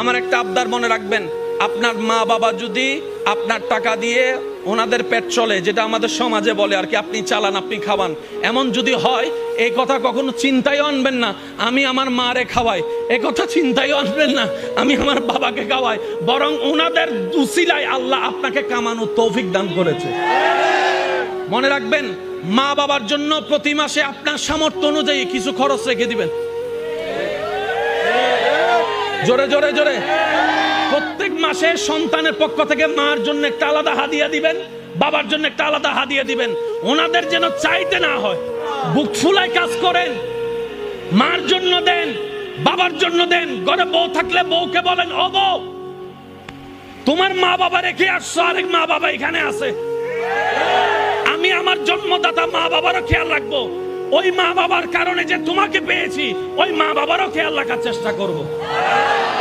আমার একটা আবদার মনে রাখবেন, আপনার মা বাবা যদি আপনার টাকা দিয়ে ওনাদের পেট চলে, যেটা আমাদের সমাজে বলে আর কি, আপনি চালান আপনি খাওয়ান, এমন যদি হয় এই কথা কখনো চিন্তায় আনবেন না আমি আমার মারে খাওয়াই, এ কথা চিন্তায় আনবেন না আমি আমার বাবাকে খাওয়াই, বরং ওনাদের উসিলায় আল্লাহ আপনাকে কামানোর তৌফিক দান করেছে। মনে রাখবেন, মা বাবার জন্য প্রতি মাসে আপনার সামর্থ্য অনুযায়ী কিছু খরচ রেখে দিবেন। জোরে জোরে জোরে প্রত্যেক মাসে সন্তানের পক্ষ থেকে মার জন্য একটা আলাদা হাদিয়া দিবেন, বাবার জন্য একটা আলাদা হাদিয়া দিবেন। ওনাদের যেন চাইতে না হয়, বুক ফুলায় কাজ করেন, মার জন্য দেন, বাবার জন্য দেন। ঘরে বউ থাকলে বউকে বলেন, ও বউ, তোমার মা বাবা রেখে আসছো, আরেক মা বাবা এখানে আছে, আমি আমার জন্মদাতা মা বাবারও খেয়াল রাখবো। ওই মা বাবার কারণে যে তোমাকে পেয়েছি, ওই মা বাবারও খেয়াল রাখার চেষ্টা করবো।